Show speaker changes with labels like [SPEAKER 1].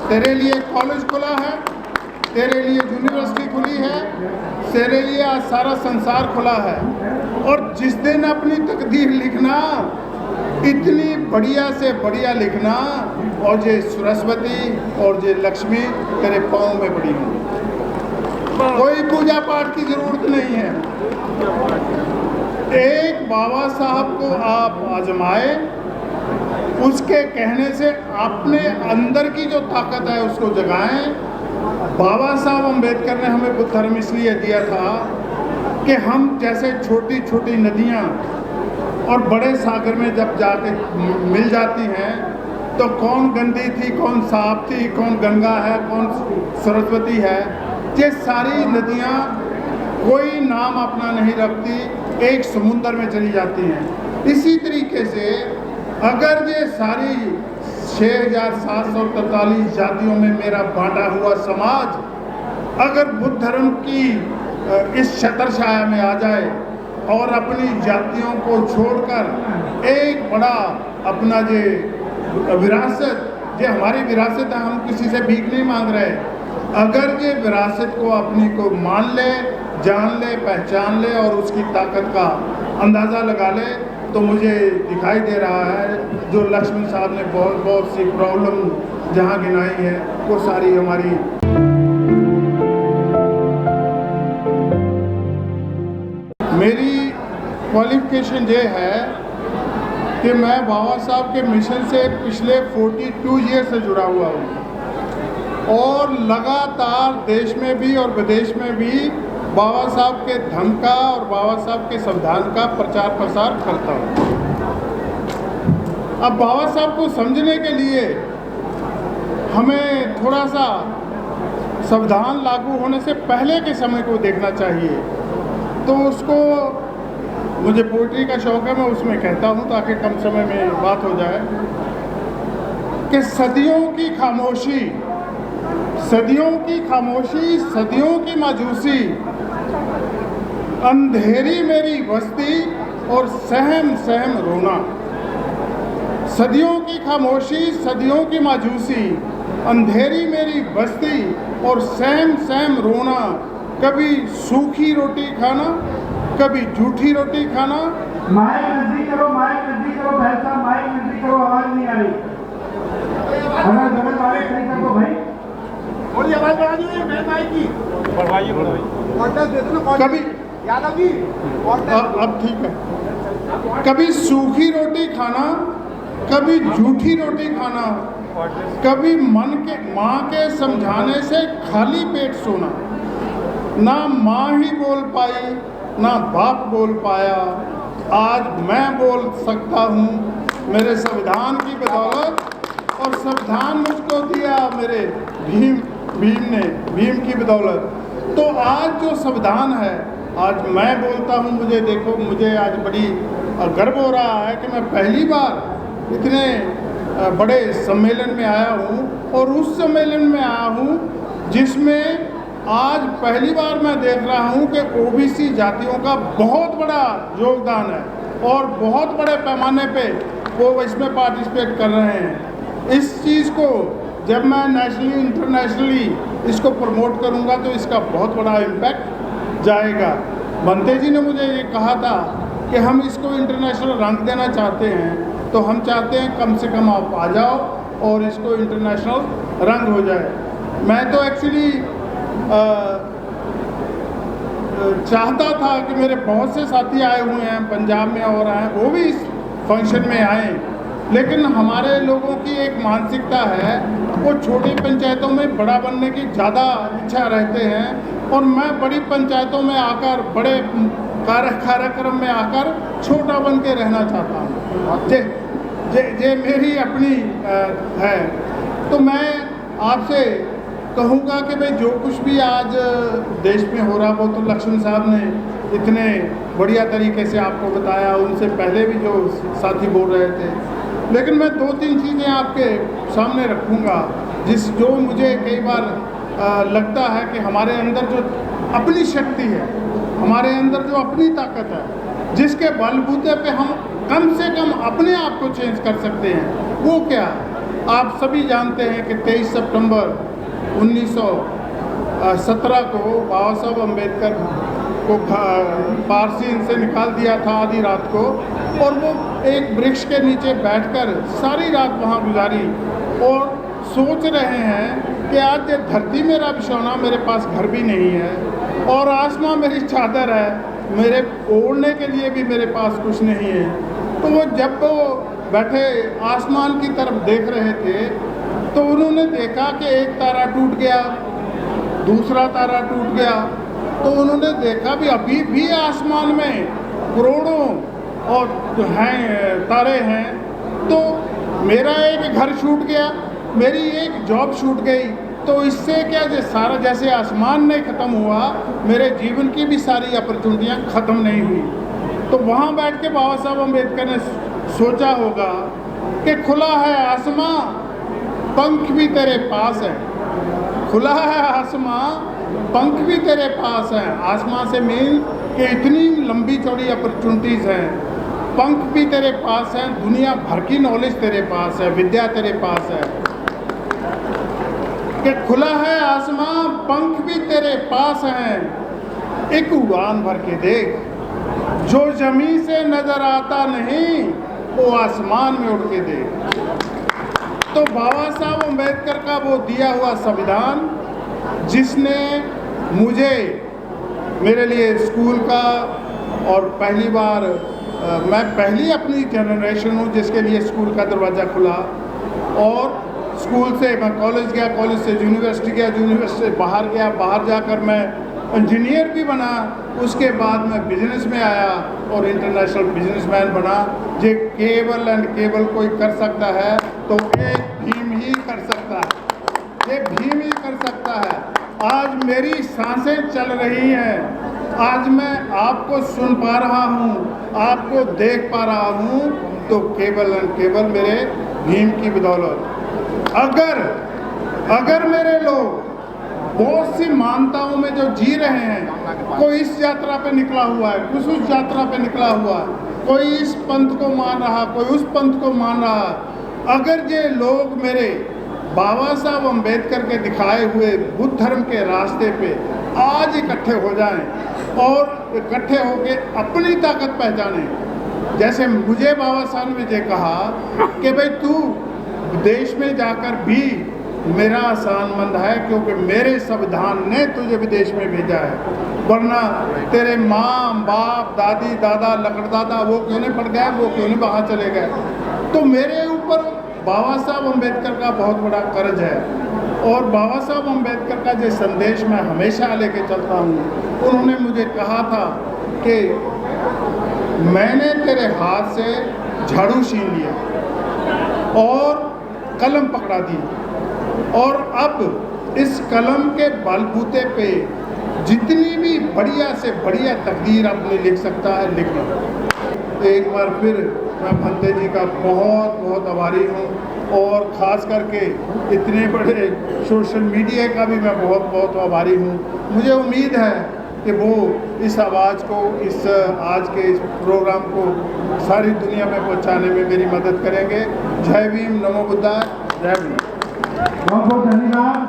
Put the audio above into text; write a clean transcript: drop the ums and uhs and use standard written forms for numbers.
[SPEAKER 1] तेरे लिए कॉलेज खुला है, तेरे लिए यूनिवर्सिटी खुली है, तेरे लिए आज सारा संसार खुला है। और जिस दिन अपनी तकदीर लिखना, इतनी बढ़िया से बढ़िया लिखना, और ये सरस्वती और ये लक्ष्मी तेरे पाँव में पड़ी हों। कोई पूजा पाठ की जरूरत नहीं है। एक बाबा साहब को आप आजमाए, उसके कहने से अपने अंदर की जो ताकत है उसको जगाएं। बाबा साहब अम्बेडकर ने हमें बुद्ध धर्म इसलिए दिया था कि हम जैसे छोटी छोटी नदियाँ और बड़े सागर में जब जाके मिल जाती हैं तो कौन गंदी थी, कौन साफ थी, कौन गंगा है, कौन सरस्वती है, ये सारी नदियाँ कोई नाम अपना नहीं रखती, एक समुंदर में चली जाती हैं। इसी तरीके से अगर ये सारी 6743 जातियों में मेरा बांटा हुआ समाज अगर बुद्ध धर्म की इस छत्र छाया में आ जाए और अपनी जातियों को छोड़कर एक बड़ा अपना ये विरासत, ये हमारी विरासत है, हम किसी से भीख नहीं मांग रहे, अगर ये विरासत को अपनी को मान ले, जान ले, पहचान ले और उसकी ताकत का अंदाज़ा लगा ले, तो मुझे दिखाई दे रहा है जो लक्ष्मण साहब ने बहुत बहुत सी प्रॉब्लम जहाँ गिनाई है वो सारी हमारी। मेरी क्वालिफिकेशन ये है कि मैं बाबा साहब के मिशन से पिछले 42 ईयर से जुड़ा हुआ हूँ और लगातार देश में भी और विदेश में भी बाबा साहब के धर्म का और बाबा साहब के संविधान का प्रचार प्रसार करता हूँ। अब बाबा साहब को समझने के लिए हमें थोड़ा सा संविधान लागू होने से पहले के समय को देखना चाहिए। तो उसको, मुझे पोइट्री का शौक है, मैं उसमें कहता हूँ ताकि कम समय में बात हो जाए कि सदियों की खामोशी, सदियों की खामोशी, सदियों की मायूसी, अंधेरी मेरी बस्ती और सहम सहम रोना। सदियों की खामोशी, सदियों की मायूसी, अंधेरी मेरी बस्ती और सहम सहम रोना। कभी सूखी रोटी खाना, कभी झूठी रोटी खाना।
[SPEAKER 2] माइक नजदीक करो, माइक नजदीक करो, भाई साहब माइक नजदीक करो, आवाज नहीं आ रही। अगर जगह वाले सही कर दो भाई, थोड़ी आवाज बढ़ा दीजिए, मैं माइक की बढ़वाइए, बढ़वाइए दे दो ना।
[SPEAKER 1] कभी
[SPEAKER 2] यादव जी
[SPEAKER 1] अब ठीक है। कभी सूखी रोटी खाना, कभी झूठी रोटी खाना, कभी मन के माँ के समझाने से खाली पेट सोना। ना माँ ही बोल पाई, ना बाप बोल पाया, आज मैं बोल सकता हूँ मेरे संविधान की बदौलत, और संविधान मुझको दिया मेरे भीम की बदौलत। तो आज जो संविधान है, आज मैं बोलता हूँ। मुझे देखो, मुझे आज बड़ी गर्व हो रहा है कि मैं पहली बार इतने बड़े सम्मेलन में आया हूँ, और उस सम्मेलन में आया हूँ जिसमें आज पहली बार मैं देख रहा हूँ कि ओबीसी जातियों का बहुत बड़ा योगदान है और बहुत बड़े पैमाने पे वो इसमें पार्टिसिपेट कर रहे हैं। इस चीज़ को जब मैं नेशनली इंटरनेशनली इसको प्रमोट करूँगा तो इसका बहुत बड़ा इम्पैक्ट जाएगा। बनते जी ने मुझे ये कहा था कि हम इसको इंटरनेशनल रंग देना चाहते हैं, तो हम चाहते हैं कम से कम आप आ जाओ और इसको इंटरनेशनल रंग हो जाए। मैं तो एक्चुअली चाहता था कि मेरे बहुत से साथी आए हुए हैं पंजाब में और आए, वो भी इस फंक्शन में आए, लेकिन हमारे लोगों की एक मानसिकता है, वो छोटी पंचायतों में बड़ा बनने की ज़्यादा इच्छा रहते हैं, और मैं बड़ी पंचायतों में आकर, बड़े कार्यक्रम में आकर छोटा बन के रहना चाहता हूँ। ये मेरी अपनी है। तो मैं आपसे कहूँगा कि भाई जो कुछ भी आज देश में हो रहा, वो तो लक्ष्मण साहब ने इतने बढ़िया तरीके से आपको बताया, उनसे पहले भी जो साथी बोल रहे थे, लेकिन मैं 2-3 चीज़ें आपके सामने रखूँगा जो मुझे कई बार लगता है कि हमारे अंदर जो अपनी शक्ति है, हमारे अंदर जो अपनी ताकत है, जिसके बलबूते पे हम कम से कम अपने आप को चेंज कर सकते हैं, वो क्या है? आप सभी जानते हैं कि 23 सितंबर 1917 को बाबा साहब अम्बेडकर को पारसी से निकाल दिया था आधी रात को, और वो एक वृक्ष के नीचे बैठकर सारी रात वहाँ गुजारी और सोच रहे हैं कि आज ये धरती मेरा बिछौना, मेरे पास घर भी नहीं है, और आसमां मेरी चादर है, मेरे ओढ़ने के लिए भी मेरे पास कुछ नहीं है। तो वो जब वो बैठे आसमान की तरफ देख रहे थे तो उन्होंने देखा कि एक तारा टूट गया, दूसरा तारा टूट गया, तो उन्होंने देखा भी अभी भी आसमान में करोड़ों और हैं तारे हैं, तो मेरा एक घर छूट गया, मेरी एक जॉब छूट गई, तो इससे क्या सारा जैसे आसमान नहीं ख़त्म हुआ, मेरे जीवन की भी सारी अपॉर्चुनिटियाँ ख़त्म नहीं हुई। तो वहाँ बैठ के बाबा साहब अम्बेडकर ने सोचा होगा कि खुला है आसमां, पंख भी तेरे पास है, खुला है आसमां, पंख भी तेरे पास है। आसमां से मीन कि इतनी लंबी चौड़ी अपॉर्चुनिटीज़ हैं, पंख भी तेरे पास हैं, दुनिया भर की नॉलेज तेरे पास है, विद्या तेरे पास है। कि खुला है आसमां, पंख भी तेरे पास हैं, एक उड़ान भर के देख, जो जमीन से नजर आता नहीं वो आसमान में उड़ के देख। तो बाबा साहब अम्बेडकर का वो दिया हुआ संविधान, जिसने मुझे मेरे लिए स्कूल का, और पहली बार मैं पहली अपनी जनरेशन हूँ जिसके लिए स्कूल का दरवाज़ा खुला, और स्कूल से मैं कॉलेज गया, कॉलेज से यूनिवर्सिटी गया, यूनिवर्सिटी से बाहर गया, बाहर जाकर मैं इंजीनियर भी बना, उसके बाद मैं बिजनेस में आया और इंटरनेशनल बिजनेसमैन बना। जे केवल एंड केवल कोई कर सकता है तो एक भीम ही कर सकता है, ये भीम ही कर सकता है। आज मेरी सांसें चल रही हैं, आज मैं आपको सुन पा रहा हूँ, आपको देख पा रहा हूँ, तो केवल एंड केवल मेरे भीम की बदौलत। अगर मेरे लोग बहुत सी मान्यताओं में जो जी रहे हैं, कोई इस यात्रा पे निकला हुआ है, कुछ उस यात्रा पे निकला हुआ है, कोई इस पंथ को मान रहा, कोई उस पंथ को मान रहा, अगर ये लोग मेरे बाबा साहब अम्बेडकर के दिखाए हुए बुद्ध धर्म के रास्ते पे आज इकट्ठे हो जाएं और इकट्ठे होके अपनी ताकत पहचानें। जैसे मुझे बाबा साहब ने ये कहा कि भाई तू विदेश में जाकर भी मेरा आसानमंद है, क्योंकि मेरे संविधान ने तुझे विदेश में भेजा है, वरना तेरे माँ बाप दादी दादा लकड़दादा वो क्यों नहीं पड़ गए, वो क्यों नहीं बाहर चले गए। तो मेरे ऊपर बाबा साहब अम्बेडकर का बहुत बड़ा कर्ज है, और बाबा साहब अम्बेडकर का जो संदेश मैं हमेशा लेके चलता हूँ। उन्होंने मुझे कहा था कि मैंने तेरे हाथ से झाड़ू छीन लिया और कलम पकड़ा दी, और अब इस कलम के बलबूते पे जितनी भी बढ़िया से बढ़िया तकदीर अपने लिख सकता है लिख लो। एक बार फिर मैं भंते जी का बहुत बहुत आभारी हूँ, और ख़ास करके इतने बड़े सोशल मीडिया का भी मैं बहुत बहुत आभारी हूँ। मुझे उम्मीद है कि वो इस आवाज़ को, इस आज के इस प्रोग्राम को सारी दुनिया में पहुंचाने में मेरी मदद करेंगे। जय भीम, नमो बुद्धाय, जय भीम।
[SPEAKER 2] बहुत बहुत धन्यवाद।